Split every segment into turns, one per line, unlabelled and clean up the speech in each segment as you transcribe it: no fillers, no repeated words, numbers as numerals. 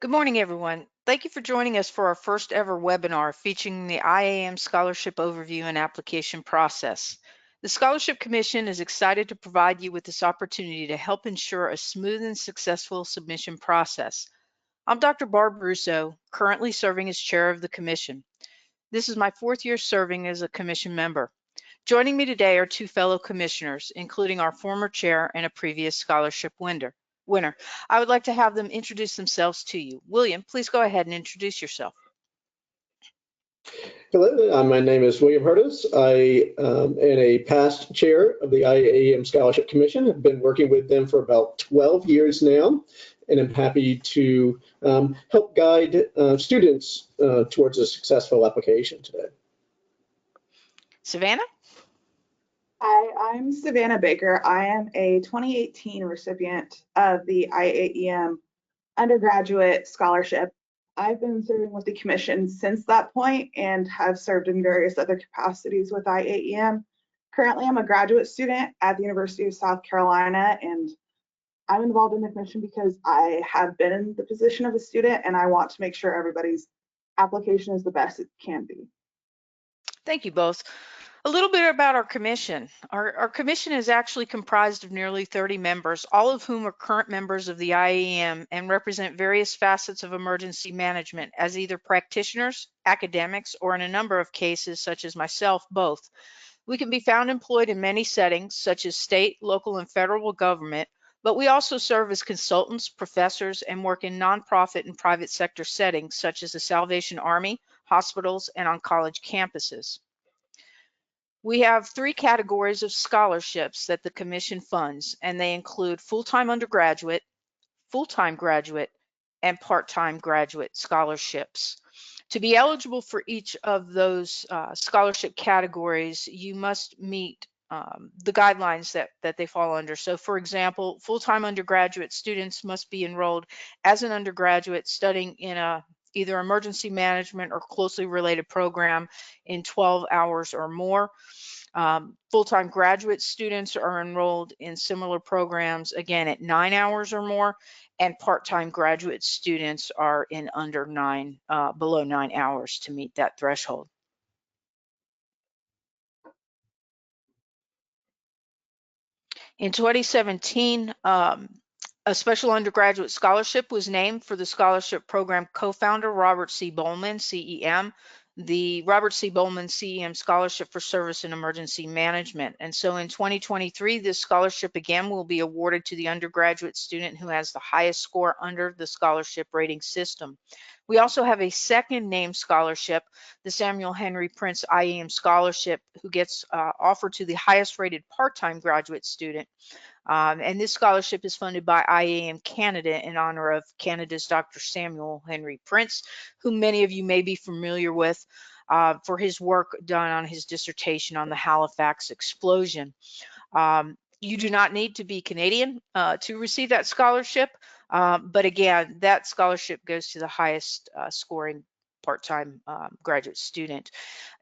Good morning, everyone. Thank you for joining us for our first ever webinar featuring the IAEM Scholarship Overview and Application Process. The Scholarship Commission is excited to provide you with this opportunity to help ensure a smooth and successful submission process. I'm Dr. Barb Russo, currently serving as chair of the Commission. This is my fourth year serving as a Commission member. Joining me today are two fellow commissioners, including our former chair and a previous scholarship winner. I would like to have them introduce themselves to you. William, please go ahead and introduce yourself.
Hello, my name is William Hurtis. I am a past chair of the IAEM Scholarship Commission. I've been working with them for about 12 years now, and I'm happy to help guide students towards a successful application today.
Savannah?
Hi, I'm Savannah Baker. I am a 2018 recipient of the IAEM undergraduate scholarship. I've been serving with the commission since that point and have served in various other capacities with IAEM. Currently, I'm a graduate student at the University of South Carolina, and I'm involved in the commission because I have been in the position of a student and I want to make sure everybody's application is the best it can be.
Thank you both. A little bit about our commission. Our commission is actually comprised of nearly 30 members, all of whom are current members of the IAEM and represent various facets of emergency management as either practitioners, academics, or in a number of cases, such as myself, both. We can be found employed in many settings, such as state, local, and federal government, but we also serve as consultants, professors, and work in nonprofit and private sector settings, such as the Salvation Army, hospitals, and on college campuses. We have three categories of scholarships that the Commission funds, and they include full-time undergraduate, full-time graduate, and part-time graduate scholarships. To be eligible for each of those scholarship categories, you must meet the guidelines that they fall under. So for example, full-time undergraduate students must be enrolled as an undergraduate studying in either emergency management or closely related program in 12 hours or more. Full-time graduate students are enrolled in similar programs, again, at 9 hours or more, and part-time graduate students are in below 9 hours to meet that threshold. In 2017, a special undergraduate scholarship was named for the scholarship program co-founder Robert C. Bowman, CEM, the Robert C. Bowman CEM Scholarship for Service in Emergency Management. And so in 2023, this scholarship again will be awarded to the undergraduate student who has the highest score under the scholarship rating system. We also have a second named scholarship, the Samuel Henry Prince IAEM Scholarship, who gets offered to the highest rated part-time graduate student. And this scholarship is funded by IAEM Canada in honor of Canada's Dr. Samuel Henry Prince, who many of you may be familiar with for his work done on his dissertation on the Halifax explosion. You do not need to be Canadian to receive that scholarship, but again, that scholarship goes to the highest scoring part-time graduate student.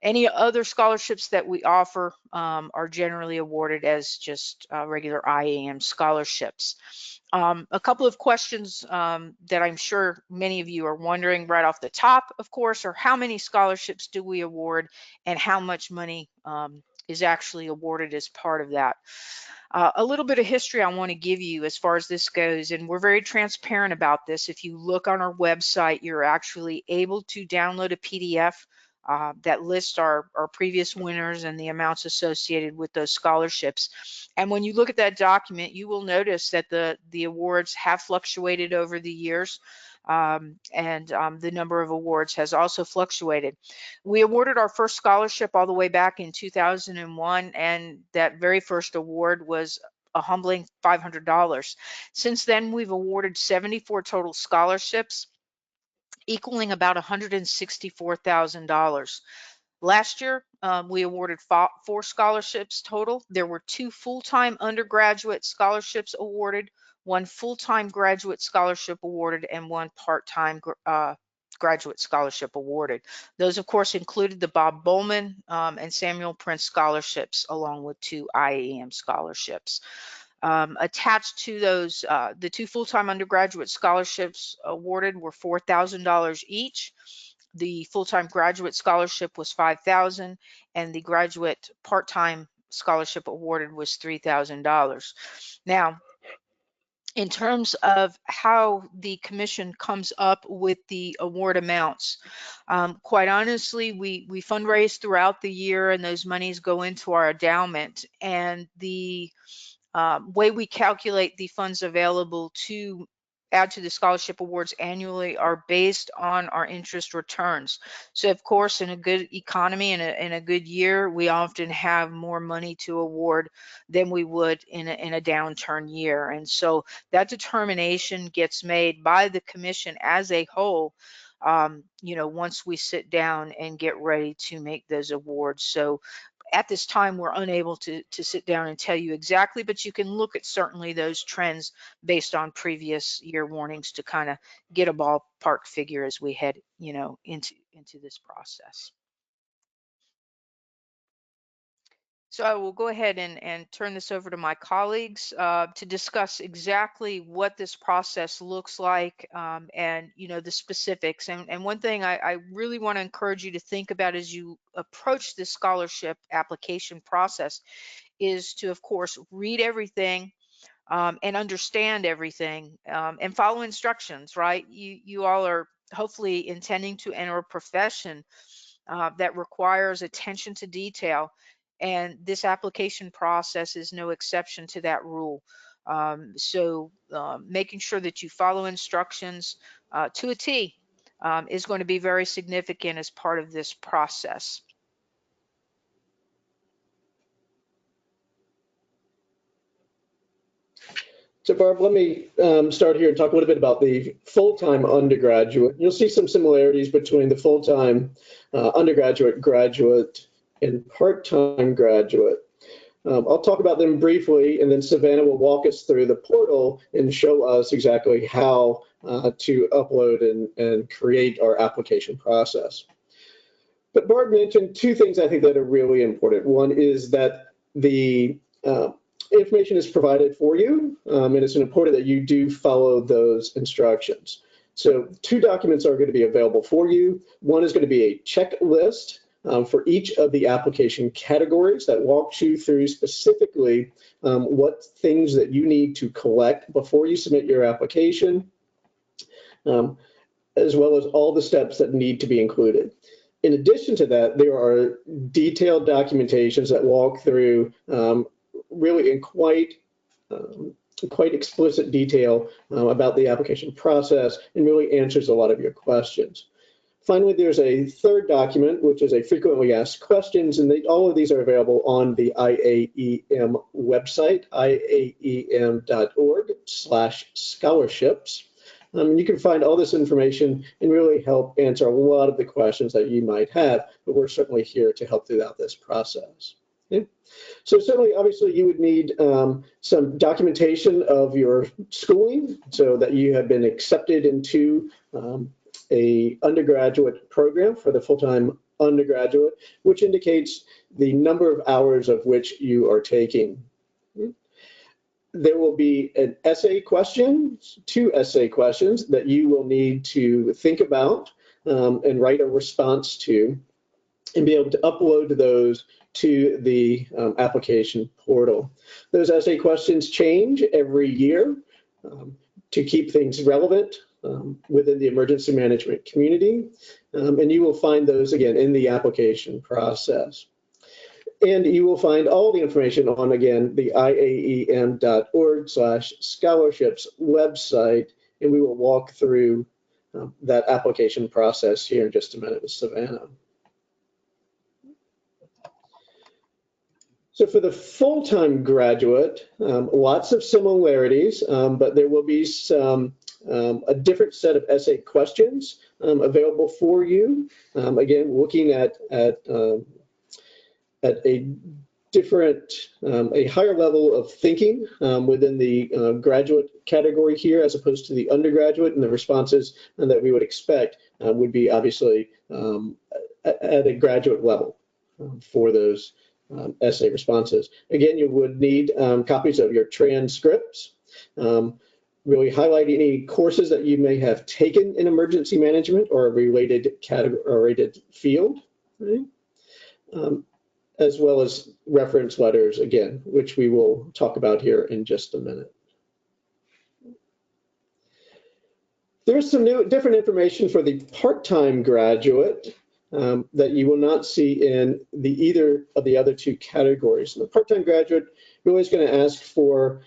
Any other scholarships that we offer are generally awarded as just regular IAEM scholarships. A couple of questions that I'm sure many of you are wondering right off the top, of course, are how many scholarships do we award and how much money is actually awarded as part of that. A little bit of history I want to give you as far as this goes, and we're very transparent about this. If you look on our website, you're actually able to download a PDF that lists our previous winners and the amounts associated with those scholarships. And when you look at that document, you will notice that the awards have fluctuated over the years. The number of awards has also fluctuated. We awarded our first scholarship all the way back in 2001, and that very first award was a humbling $500. Since then, we've awarded 74 total scholarships, equaling about $164,000. Last year, we awarded 4 scholarships total. There were 2 full-time undergraduate scholarships awarded, 1 full-time graduate scholarship awarded, and 1 part-time graduate scholarship awarded. Those, of course, included the Bob Bowman and Samuel Prince scholarships, along with 2 IAEM scholarships. Attached to those, the 2 full-time undergraduate scholarships awarded were $4,000 each. The full-time graduate scholarship was $5,000, and the graduate part-time scholarship awarded was $3,000. Now, in terms of how the commission comes up with the award amounts, quite honestly, we fundraise throughout the year, and those monies go into our endowment. And the way we calculate the funds available to add to the scholarship awards annually are based on our interest returns. So of course, in a good economy, in a good year, we often have more money to award than we would in a downturn year. And so that determination gets made by the commission as a whole, once we sit down and get ready to make those awards. So at this time, we're unable to sit down and tell you exactly, but you can look at certainly those trends based on previous year warnings to kind of get a ballpark figure as we head, into this process. So I will go ahead and turn this over to my colleagues to discuss exactly what this process looks like, and the specifics. And one thing I really want to encourage you to think about as you approach this scholarship application process is to, of course, read everything, and understand everything, and follow instructions, right? You all are hopefully intending to enter a profession that requires attention to detail, and this application process is no exception to that rule. So making sure that you follow instructions to a T is going to be very significant as part of this process.
So Barb, let me start here and talk a little bit about the full-time undergraduate. You'll see some similarities between the full-time undergraduate, graduate, and part-time graduate. I'll talk about them briefly, and then Savannah will walk us through the portal and show us exactly how to upload and create our application process. But Barb mentioned 2 things I think that are really important. One is that the information is provided for you, and it's important that you do follow those instructions. So 2 documents are going to be available for you. One is going to be a checklist for each of the application categories that walks you through specifically what things that you need to collect before you submit your application, as well as all the steps that need to be included. In addition to that, there are detailed documentations that walk through really in quite explicit detail about the application process and really answers a lot of your questions. Finally, there's a 3rd document, which is a frequently asked questions, and all of these are available on the IAEM website, iaem.org/scholarships. You can find all this information and really help answer a lot of the questions that you might have, but we're certainly here to help throughout this process. Okay. So certainly, obviously, you would need some documentation of your schooling so that you have been accepted into a undergraduate program for the full-time undergraduate, which indicates the number of hours of which you are taking. There will be an essay question, 2 essay questions that you will need to think about and write a response to, and be able to upload those to the application portal. Those essay questions change every year to keep things relevant within the emergency management community, and you will find those again in the application process. And you will find all the information on, again, the iaem.org/scholarships website, and we will walk through that application process here in just a minute with Savannah. So for the full-time graduate, lots of similarities, but there will be a different set of essay questions available for you. Again, looking at a different, a higher level of thinking within the graduate category here, as opposed to the undergraduate, and the responses that we would expect would be obviously at a graduate level for those essay responses. Again, you would need copies of your transcripts, really highlight any courses that you may have taken in emergency management or a related category or related field, right? As well as reference letters, again, which we will talk about here in just a minute. There's some different information for the part-time graduate that you will not see in either of the other two categories. The part-time graduate, you're always going to ask for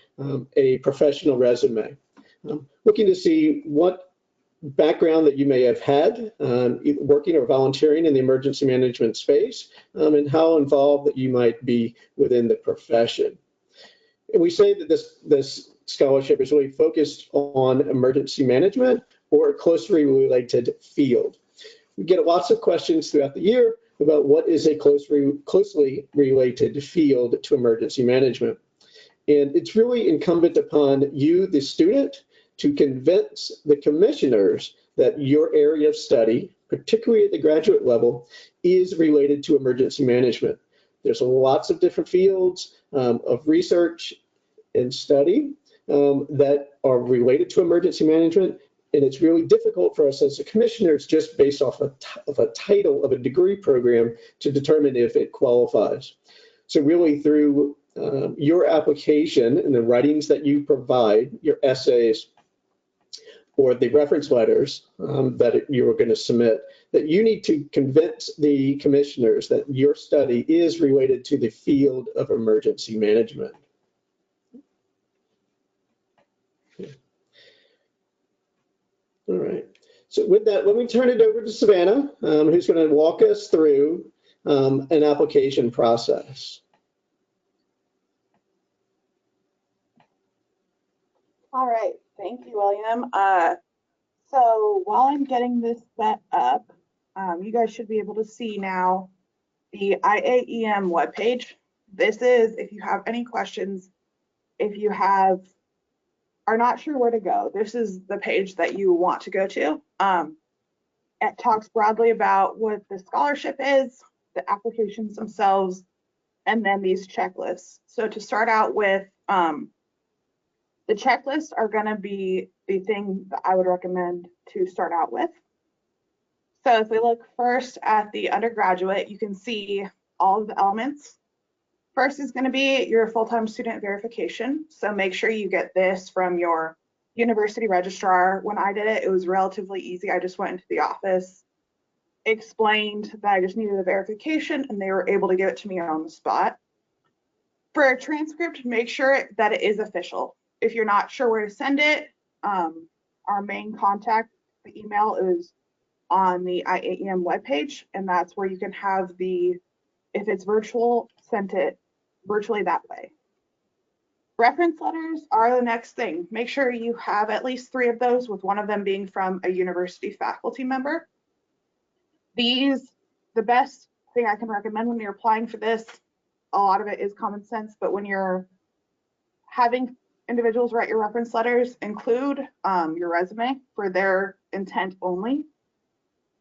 a professional resume, looking to see what background that you may have had working or volunteering in the emergency management space, and how involved that you might be within the profession. And we say that this scholarship is really focused on emergency management or a closely related field. We get lots of questions throughout the year about what is a closely related field to emergency management. And it's really incumbent upon you, the student, to convince the commissioners that your area of study, particularly at the graduate level, is related to emergency management. There's lots of different fields of research and study that are related to emergency management, and it's really difficult for us as the commissioners, just based off of a title of a degree program, to determine if it qualifies. So really through your application and the writings that you provide, your essays, or the reference letters that you are going to submit, that you need to convince the commissioners that your study is related to the field of emergency management. All right. So with that, let me turn it over to Savannah, who's going to walk us through an application process.
All right, thank you, William. So while I'm getting this set up, you guys should be able to see now the IAEM webpage. This is, if you have any questions, if you are not sure where to go, this is the page that you want to go to. It talks broadly about what the scholarship is, the applications themselves, and then these checklists. So to start out with, the checklists are going to be the thing that I would recommend to start out with. So if we look first at the undergraduate, you can see all of the elements. First is going to be your full-time student verification. So make sure you get this from your university registrar. When I did it, it was relatively easy. I just went into the office, explained that I just needed a verification, and they were able to give it to me on the spot. For a transcript, make sure that it is official. If you're not sure where to send it, our main contact, the email is on the IAEM webpage, and that's where you can have if it's virtual, send it virtually that way. Reference letters are the next thing. Make sure you have at least 3 of those, with one of them being from a university faculty member. The best thing I can recommend when you're applying for this, a lot of it is common sense, but when you're having individuals write your reference letters, include your resume for their intent only,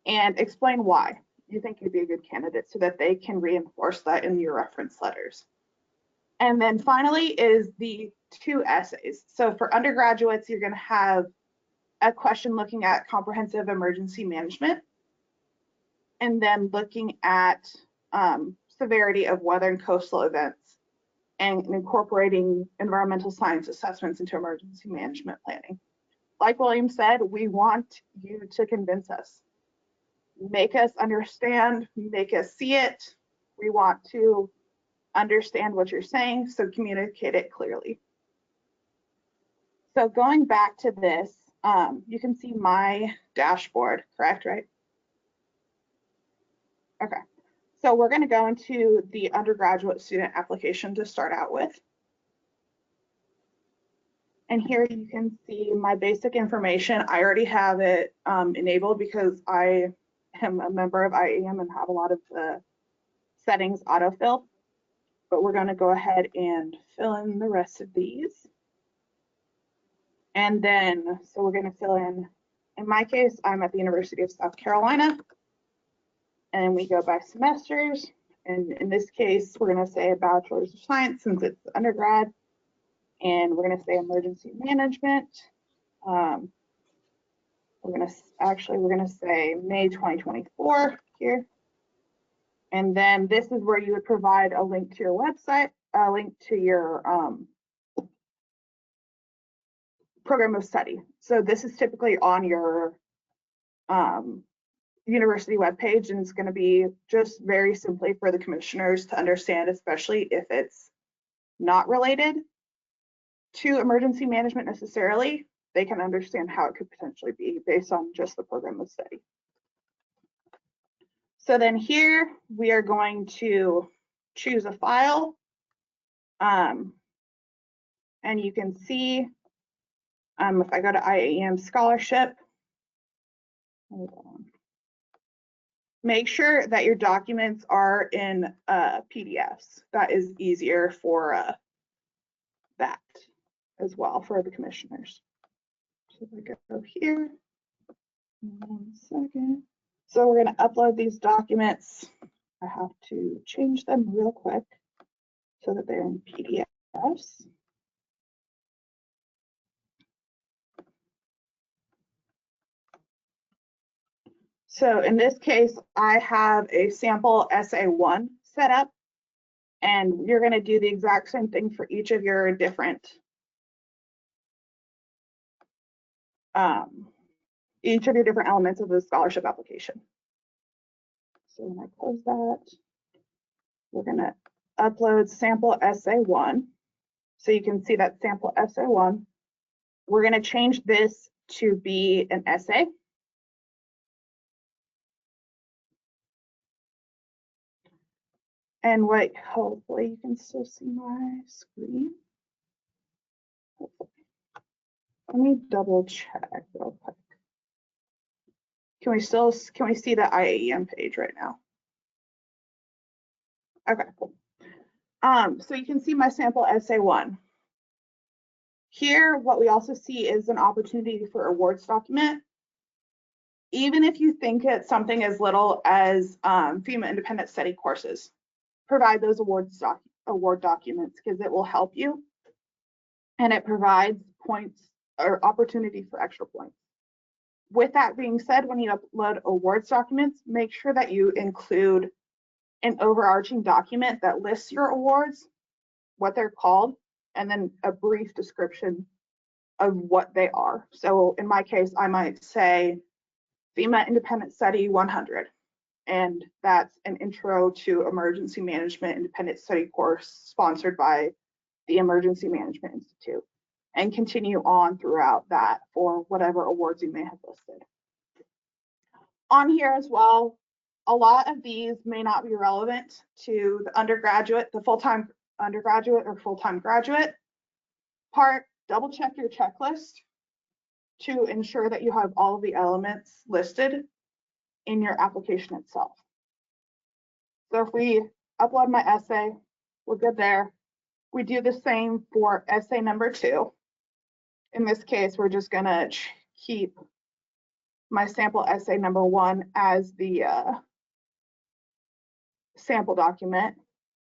and explain why you think you'd be a good candidate so that they can reinforce that in your reference letters. And then finally is the 2 essays. So for undergraduates, you're going to have a question looking at comprehensive emergency management, and then looking at severity of weather and coastal events, and incorporating environmental science assessments into emergency management planning. Like William said, we want you to convince us. Make us understand, make us see it. We want to understand what you're saying, so communicate it clearly. So going back to this, you can see my dashboard, correct, right? Okay. So we're going to go into the undergraduate student application to start out with. And here you can see my basic information. I already have it enabled because I am a member of IAEM and have a lot of the settings autofill. But we're going to go ahead and fill in the rest of these. And then, so we're going to fill in my case, I'm at the University of South Carolina. And we go by semesters. And in this case, we're going to say a Bachelor's of Science since it's undergrad. And we're going to say emergency management. We're going to say May 2024 here. And then this is where you would provide a link to your website, a link to your program of study. So this is typically on your university webpage, and it's going to be just very simply for the commissioners to understand, especially if it's not related to emergency management necessarily. They can understand how it could potentially be based on just the program of study. So then here we are going to choose a file. And you can see if I go to IAEM scholarship, hold on. Make sure that your documents are in PDFs. That is easier for that as well for the commissioners. So if I go here, 1 second. So we're going to upload these documents. I have to change them real quick so that they're in PDFs. So in this case, I have a sample SA1 set up, and you're going to do the exact same thing for each of your different elements of the scholarship application. So when I close that, we're going to upload sample SA1. So you can see that sample SA1. We're going to change this to be an essay. And what, hopefully you can still see my screen. Hopefully. Let me double check real quick. Can we see the IAEM page right now? Okay, cool. So you can see my sample SA1. Here, what we also see is an opportunity for awards document. Even if you think it's something as little as FEMA independent study courses, provide those award documents because it will help you. And it provides points or opportunity for extra points. With that being said, when you upload awards documents, make sure that you include an overarching document that lists your awards, what they're called, and then a brief description of what they are. So in my case, I might say FEMA Independent Study 100, and that's an intro to emergency management independent study course sponsored by the Emergency Management Institute, and continue on throughout that for whatever awards you may have listed. On here as well, a lot of these may not be relevant to the undergraduate, the full-time undergraduate or full-time graduate part. Double check your checklist to ensure that you have all of the elements listed in your application itself. So if we upload my essay, we're good there. We do the same for essay number 2. In this case, we're just gonna keep my sample essay number 1 as the sample document.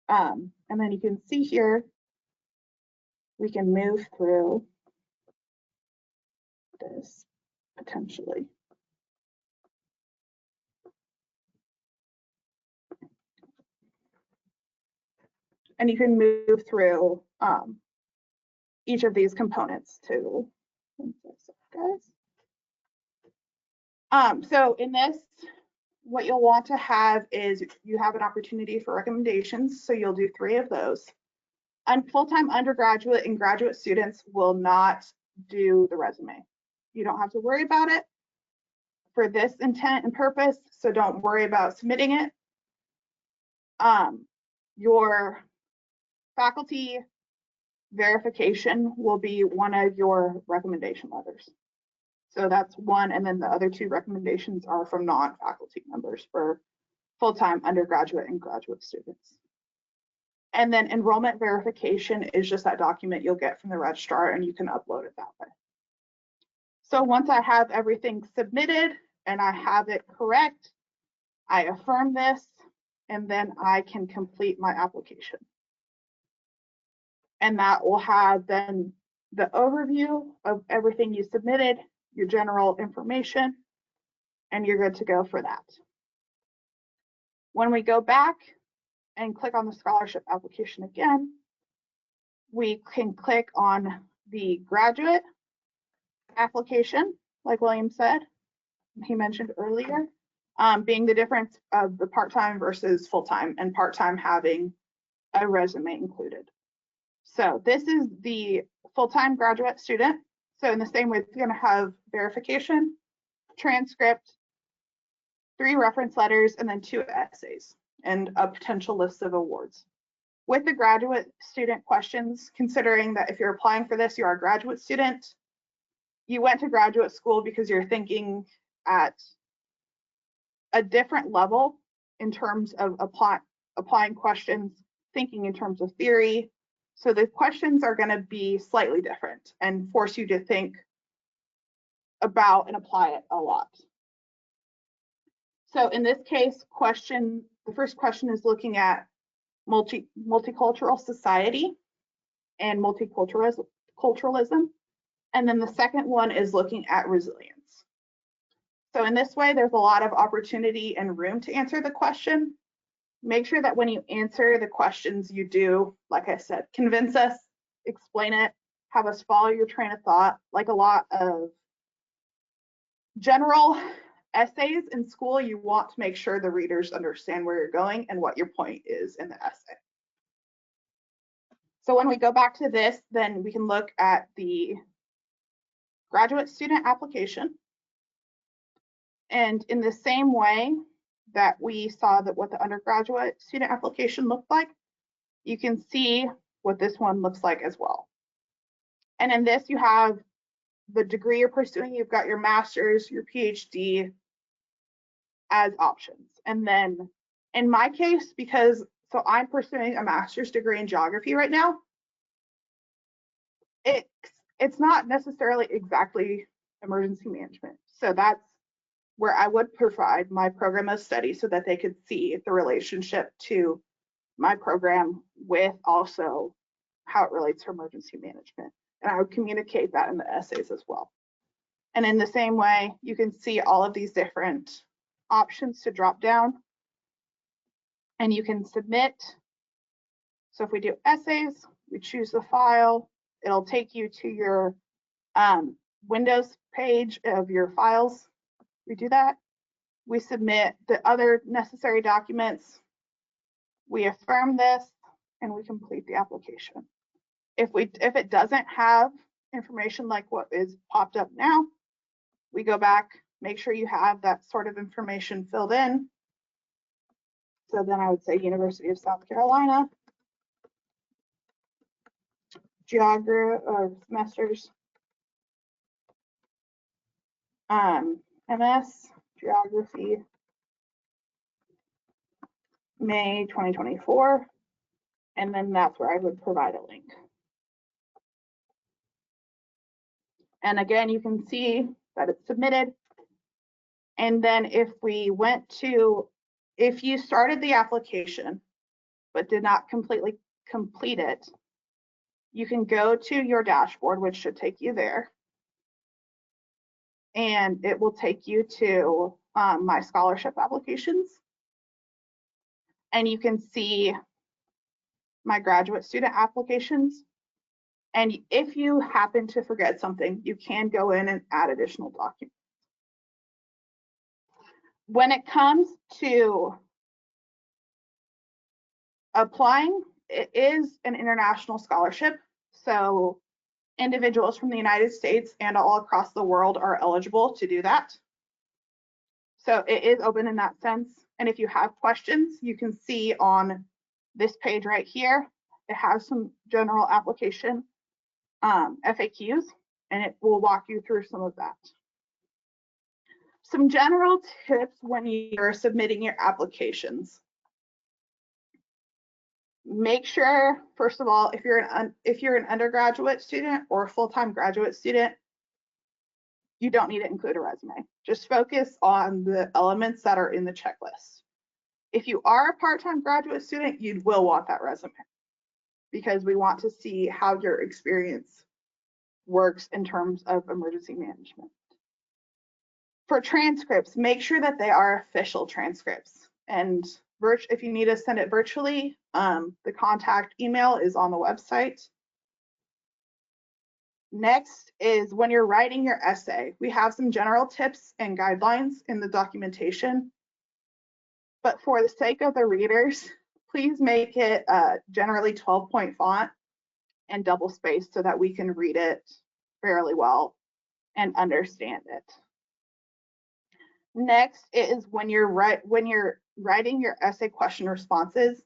And then you can see here, we can move through this potentially. And you can move through each of these components too. So in this, what you'll want to have is you have an opportunity for recommendations. So you'll do 3 of those. And full-time undergraduate and graduate students will not do the resume. You don't have to worry about it for this intent and purpose, so don't worry about submitting it. Your faculty verification will be one of your recommendation letters. So that's one, and then the other 2 recommendations are from non-faculty members for full-time undergraduate and graduate students. And then enrollment verification is just that document you'll get from the registrar, and you can upload it that way. So once I have everything submitted and I have it correct, I affirm this, and then I can complete my application. And that will have then the overview of everything you submitted, your general information, and you're good to go for that. When we go back and click on the scholarship application again, we can click on the graduate application, like William said, he mentioned earlier, being the difference of the part-time versus full-time, and part-time having a resume included. So this is the full-time graduate student. So in the same way, it's going to have verification, transcript, 3 reference letters, and then 2 essays, and a potential list of awards. With the graduate student questions, considering that if you're applying for this, you are a graduate student, you went to graduate school because you're thinking at a different level in terms of applying questions, thinking in terms of theory. So the questions are going to be slightly different and force you to think about and apply it a lot. So in this case, the first question is looking at multicultural society and multiculturalism. And then the second one is looking at resilience. So in this way, there's a lot of opportunity and room to answer the question. Make sure that when you answer the questions, you do, like I said, convince us, explain it, have us follow your train of thought. Like a lot of general essays in school, you want to make sure the readers understand where you're going and what your point is in the essay. So when we go back to this, then we can look at the graduate student application. And in the same way that we saw that what the undergraduate student application looked like, you can see what this one looks like as well. And in this, you have the degree you're pursuing. You've got your master's, your PhD as options. And then in my case, so I'm pursuing a master's degree in geography right now, it's not necessarily exactly emergency management. So that's where I would provide my program of study so that they could see the relationship to my program with also how it relates to emergency management. And I would communicate that in the essays as well. And in the same way, you can see all of these different options to drop down and you can submit. So if we do essays, we choose the file, it'll take you to your Windows page of your files. We do that. We submit the other necessary documents. We affirm this and we complete the application. If it doesn't have information like what is popped up now, we go back, make sure you have that sort of information filled in. So then I would say University of South Carolina, geography or semesters, MS, geography, May 2024, and then that's where I would provide a link. And again, you can see that it's submitted. And then if you started the application but did not completely complete it, you can go to your dashboard, which should take you there. And it will take you to my scholarship applications. And you can see my graduate student applications. And if you happen to forget something, you can go in and add additional documents. When it comes to applying, it is an international scholarship. So individuals from the United States and all across the world are eligible to do that. So it is open in that sense. And if you have questions, you can see on this page right here, it has some general application FAQs, and it will walk you through some of that. Some general tips when you're submitting your applications. Make sure, first of all, if you're an undergraduate student or a full-time graduate student, you don't need to include a resume. Just focus on the elements that are in the checklist. If you are a part-time graduate student, you will want that resume because we want to see how your experience works in terms of emergency management. For transcripts, make sure that they are official transcripts. And if you need to send it virtually, the contact email is on the website. Next is when you're writing your essay. We have some general tips and guidelines in the documentation, but for the sake of the readers, please make it generally 12-point font and double spaced so that we can read it fairly well and understand it. Next is when you're writing your essay question responses.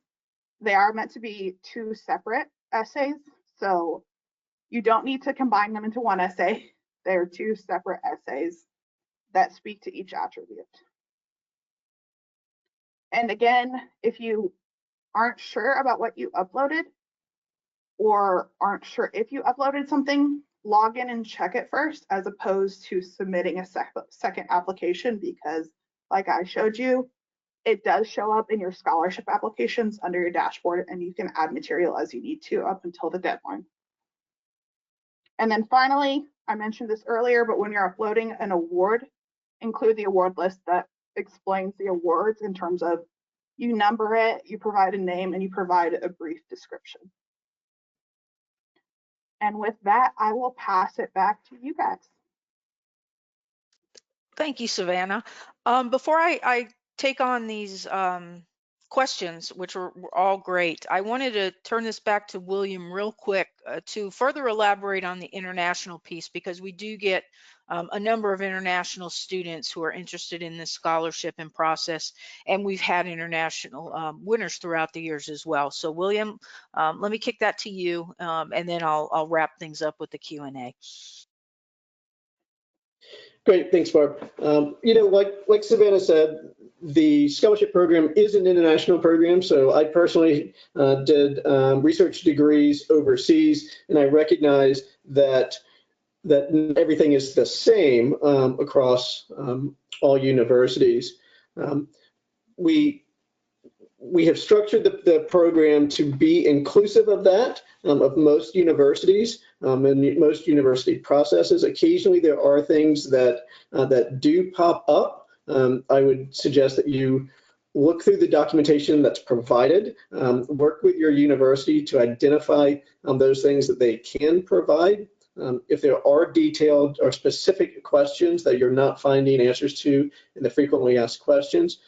They are meant to be two separate essays, so you don't need to combine them into one essay. They're two separate essays that speak to each attribute. And again, if you aren't sure about what you uploaded or aren't sure if you uploaded something, log in and check it first as opposed to submitting a second application, because like I showed you, it does show up in your scholarship applications under your dashboard, and you can add material as you need to up until the deadline. And then finally, I mentioned this earlier, but when you're uploading an award, include the award list that explains the awards in terms of you number it, you provide a name, and you provide a brief description. And with that, I will pass it back to you guys.
Thank you, Savannah. Before I take on these questions, which were all great, I wanted to turn this back to William real quick to further elaborate on the international piece, because we do get a number of international students who are interested in this scholarship and process, and we've had international winners throughout the years as well. So William, let me kick that to you, and then I'll wrap things up with the Q&A.
Great, thanks, Barb. Like Savannah said, the scholarship program is an international program. So I personally did research degrees overseas, and I recognize that everything is the same across all universities. We have structured the program to be inclusive of that, of most universities and most university processes. Occasionally, there are things that do pop up. I would suggest that you look through the documentation that's provided, work with your university to identify those things that they can provide. If there are detailed or specific questions that you're not finding answers to in the frequently asked questions,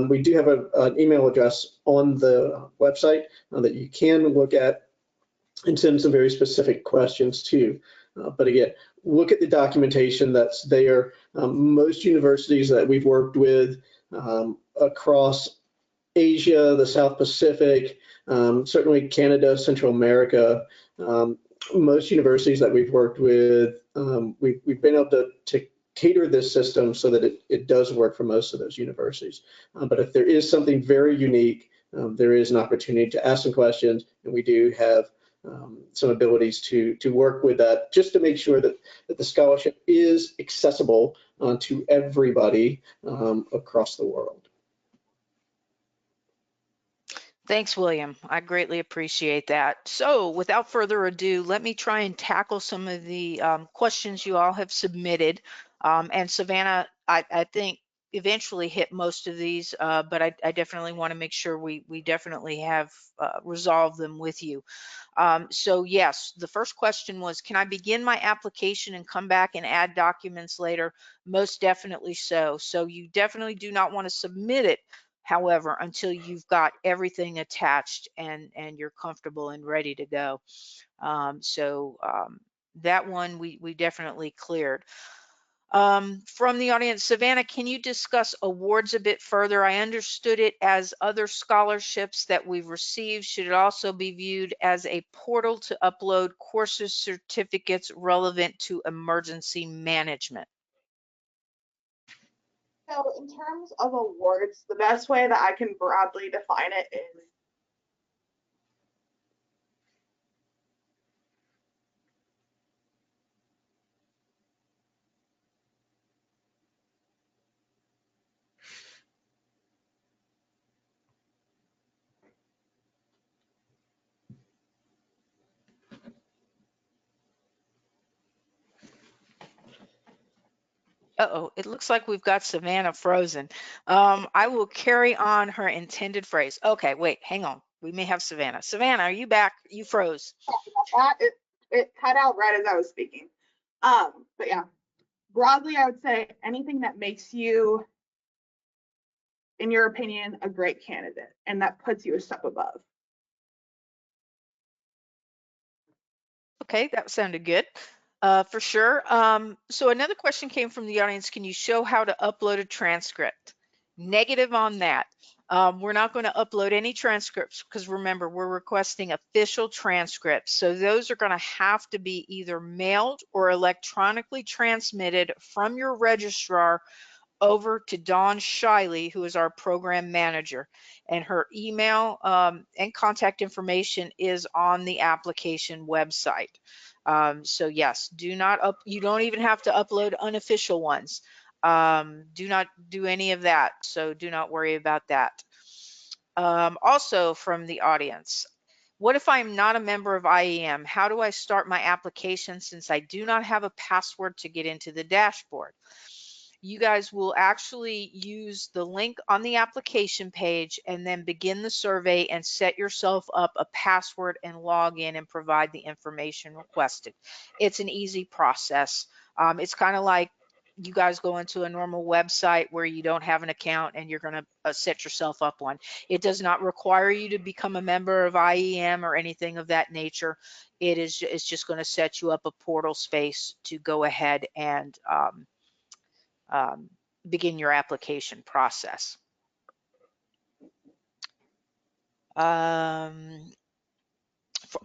we do have an email address on the website that you can look at and send some very specific questions to. But again, look at the documentation that's there. Most universities that we've worked with across Asia, the South Pacific, certainly Canada, Central America, most universities that we've worked with, we've been able to cater this system so that it does work for most of those universities. But if there is something very unique, there is an opportunity to ask some questions, and we do have some abilities to work with that, just to make sure that the scholarship is accessible to everybody across the world.
Thanks, William. I greatly appreciate that. So without further ado, let me try and tackle some of the questions you all have submitted. And Savannah, I think eventually hit most of these, but I definitely want to make sure we definitely have resolved them with you. So yes, the first question was, can I begin my application and come back and add documents later? Most definitely so. So you definitely do not want to submit it, however, until you've got everything attached and you're comfortable and ready to go. That one we definitely cleared. From the audience, Savannah, can you discuss awards a bit further? I understood it as other scholarships that we've received. Should it also be viewed as a portal to upload courses, certificates relevant to emergency management?
So in terms of awards, the best way that I can broadly define it is
Uh-oh, it looks like we've got Savannah frozen. I will carry on her intended phrase. Okay, wait, hang on. We may have Savannah. Savannah, are you back? You froze.
That it cut out right as I was speaking. But yeah, broadly, I would say anything that makes you, in your opinion, a great candidate and that puts you a step above.
Okay, that sounded good. For sure. So another question came from the audience. Can you show how to upload a transcript? Negative on that. We're not going to upload any transcripts because remember, we're requesting official transcripts. So those are going to have to be either mailed or electronically transmitted from your registrar over to Dawn Shiley, who is our program manager, and her email and contact information is on the application website. So yes, do not you don't even have to upload unofficial ones. Do not do any of that, so do not worry about that. Also from the audience, what if I'm not a member of IAEM? How do I start my application since I do not have a password to get into the dashboard? You guys will actually use the link on the application page and then begin the survey and set yourself up a password and log in and provide the information requested. It's an easy process. It's kind of like you guys go into a normal website where you don't have an account and you're going to set yourself up one. It does not require you to become a member of IAEM or anything of that nature. It's just going to set you up a portal space to go ahead and begin your application process.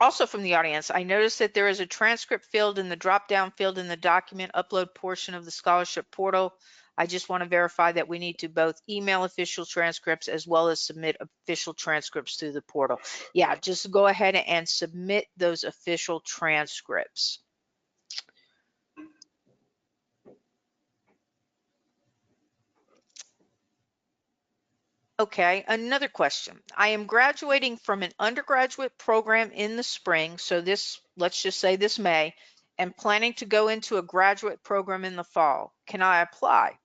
Also from the audience, I noticed that there is a transcript field in the drop-down field in the document upload portion of the scholarship portal. I just want to verify that we need to both email official transcripts as well as submit official transcripts through the portal. Yeah, just go ahead and submit those official transcripts. Okay, another question. I am graduating from an undergraduate program in the spring, so this, let's just say this May, and planning to go into a graduate program in the fall. Can I apply?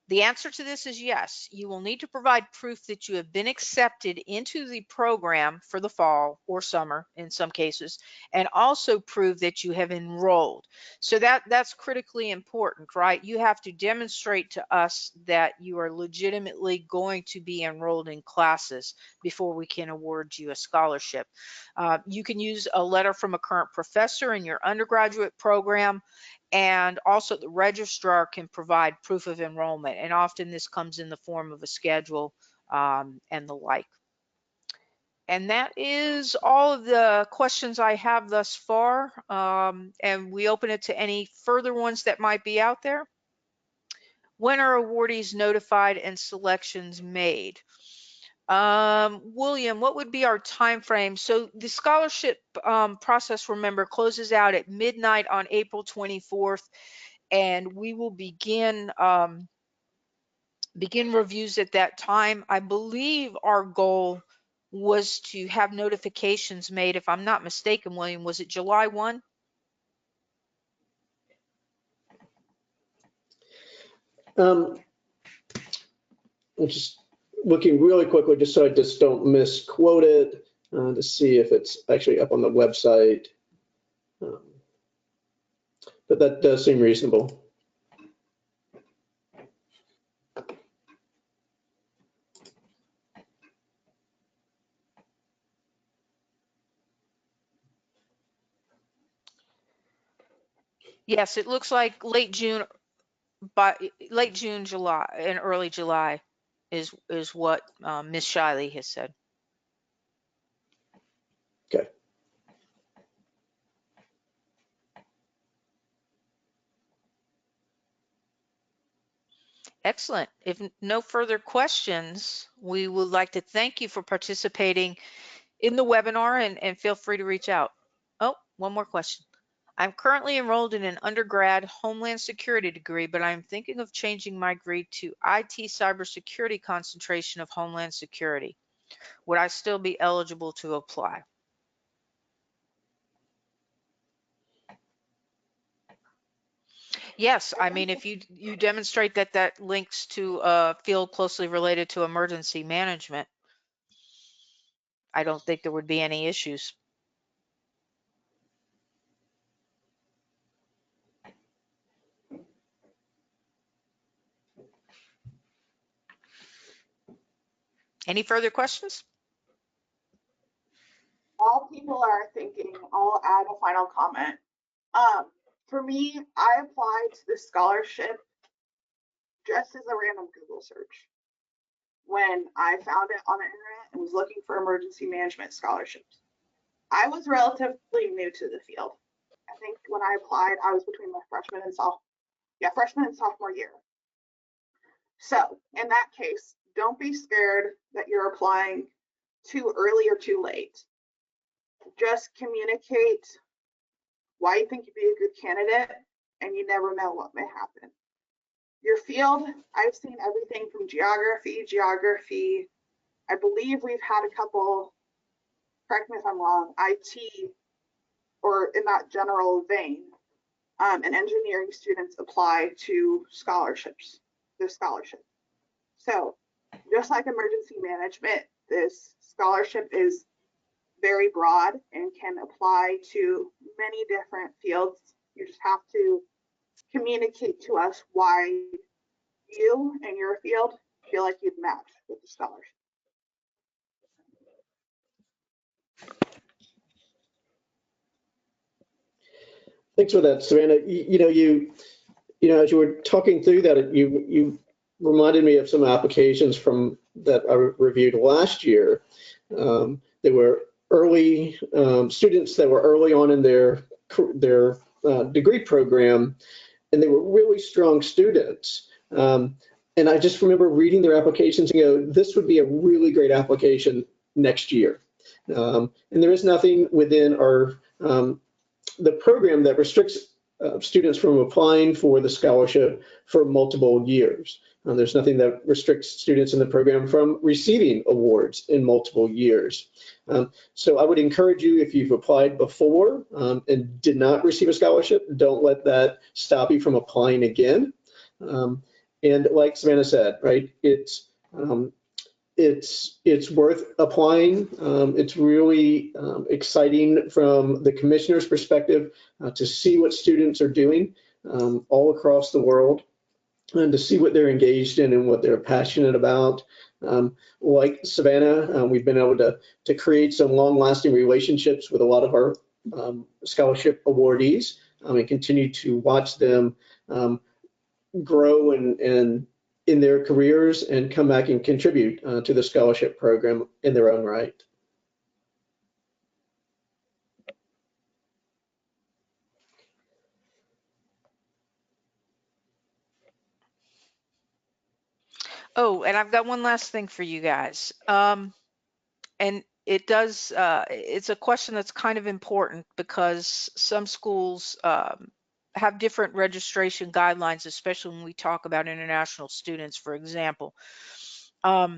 The answer to this is yes. You will need to provide proof that you have been accepted into the program for the fall or summer in some cases, and also prove that you have enrolled. So that's critically important, right? You have to demonstrate to us that you are legitimately going to be enrolled in classes before we can award you a scholarship. You can use a letter from a current professor in your undergraduate program, and also the registrar can provide proof of enrollment, and often this comes in the form of a schedule and the like. And that is all of the questions I have thus far, and we open it to any further ones that might be out there. When are awardees notified and selections made? William, what would be our time frame? So the scholarship process, remember, closes out at midnight on April 24th. And we will begin reviews at that time. I believe our goal was to have notifications made, if I'm not mistaken, William, was it July 1?
I'm just looking really quickly just so I just don't misquote it to see if it's actually up on the website. But that does seem reasonable.
Yes, it looks like late June, July, and early July is what Ms. Shiley has said.
Okay.
Excellent. If no further questions, we would like to thank you for participating in the webinar, and feel free to reach out. Oh, one more question. I'm currently enrolled in an undergrad Homeland Security degree, but I'm thinking of changing my degree to IT Cybersecurity concentration of Homeland Security. Would I still be eligible to apply? Yes, I mean, if you demonstrate that that links to a field closely related to emergency management, I don't think there would be any issues. Any further questions?
While people are thinking, I'll add a final comment. For me, I applied to the scholarship just as a random Google search when I found it on the internet and was looking for emergency management scholarships. I was relatively new to the field. I think when I applied, I was between my freshman and sophomore year. So in that case, don't be scared that you're applying too early or too late. Just communicate why you think you'd be a good candidate, and you never know what may happen. Your field, I've seen everything from geography. I believe we've had a couple, correct me if I'm wrong, IT, or in that general vein, and engineering students apply to scholarships, the scholarship. So just like emergency management, this scholarship is very broad and can apply to many different fields. You just have to communicate to us why you and your field feel like you'd match with the scholarship.
Thanks for that, Savannah. As you were talking through that, you reminded me of some applications from that I reviewed last year. They were early students that were early on in their degree program, and they were really strong students. And I just remember reading their applications and go, this would be a really great application next year. And there is nothing within our the program that restricts students from applying for the scholarship for multiple years. There's nothing that restricts students in the program from receiving awards in multiple years. So I would encourage you, if you've applied before and did not receive a scholarship, don't let that stop you from applying again. And like Savannah said, right, it's worth applying. It's really exciting from the commissioner's perspective to see what students are doing all across the world and to see what they're engaged in and what they're passionate about. Like Savannah, we've been able to create some long-lasting relationships with a lot of our scholarship awardees and continue to watch them grow and in their careers and come back and contribute to the scholarship program in their own right.
Oh, and I've got one last thing for you guys. And it's a question that's kind of important because some schools have different registration guidelines, especially when we talk about international students, for example. I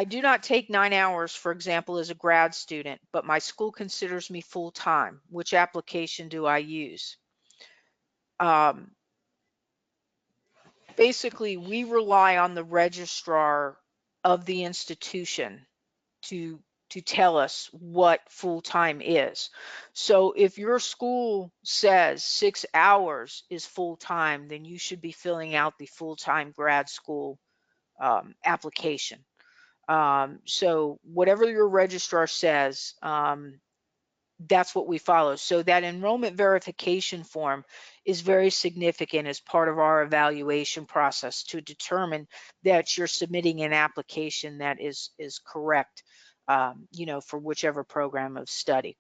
do not take 9 hours, for example, as a grad student, but my school considers me full time. Which application do I use? Um, Basically, we rely on the registrar of the institution to tell us what full time is. So if your school says 6 hours is full time, then you should be filling out the full time grad school application. So whatever your registrar says, that's what we follow. So that enrollment verification form is very significant as part of our evaluation process to determine that you're submitting an application that is correct, for whichever program of study.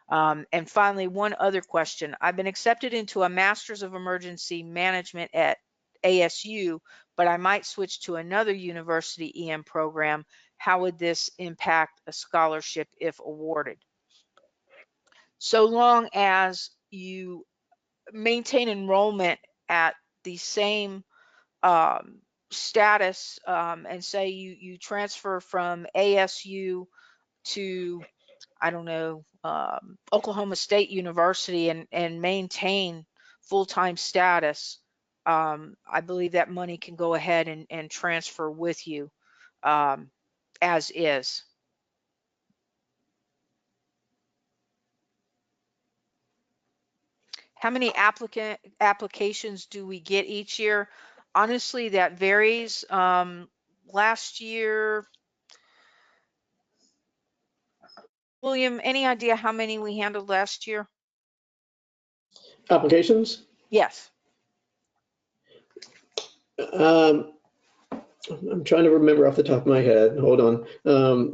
And finally, one other question. I've been accepted into a Master's of Emergency Management at ASU, but I might switch to another university EM program. How would this impact a scholarship if awarded? So long as you maintain enrollment at the same status, and say you transfer from ASU to, I don't know, Oklahoma State University and maintain full-time status, I believe that money can go ahead and transfer with you as is. How many applications do we get each year? Honestly, that varies. Last year, William, any idea how many we handled last year?
Applications?
Yes.
I'm trying to remember off the top of my head. Hold on.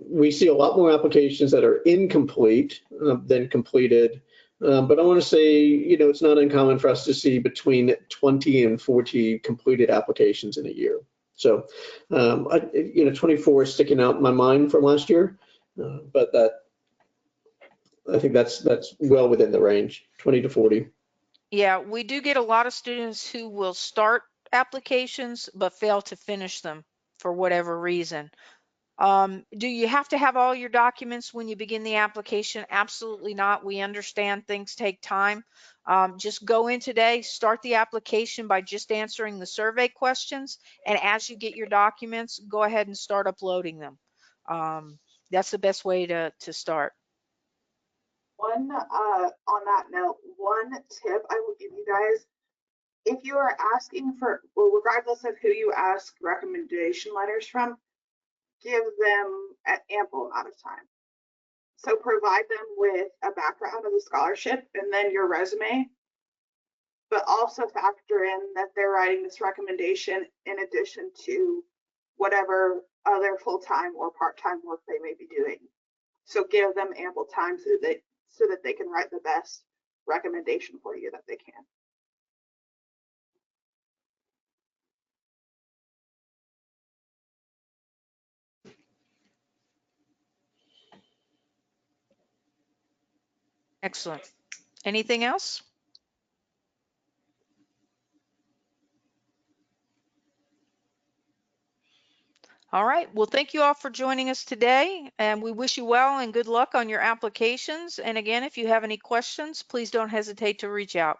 We see a lot more applications that are incomplete than completed. But I want to say, it's not uncommon for us to see between 20 and 40 completed applications in a year. So, 24 is sticking out in my mind from last year, but I think that's well within the range, 20 to 40.
Yeah, we do get a lot of students who will start applications but fail to finish them for whatever reason. Do you have to have all your documents when you begin the application? Absolutely not. We understand things take time. Just go in today, start the application by just answering the survey questions, and as you get your documents, go ahead and start uploading them. That's the best way to start.
On that note, one tip I will give you guys, if you are asking for, well, regardless of who you ask recommendation letters from, give them an ample amount of time. So provide them with a background of the scholarship and then your resume, but also factor in that they're writing this recommendation in addition to whatever other full-time or part-time work they may be doing. So give them ample time so that they can write the best recommendation for you that they can.
Excellent. Anything else? All right. Well, thank you all for joining us today, and we wish you well and good luck on your applications. And again, if you have any questions, please don't hesitate to reach out.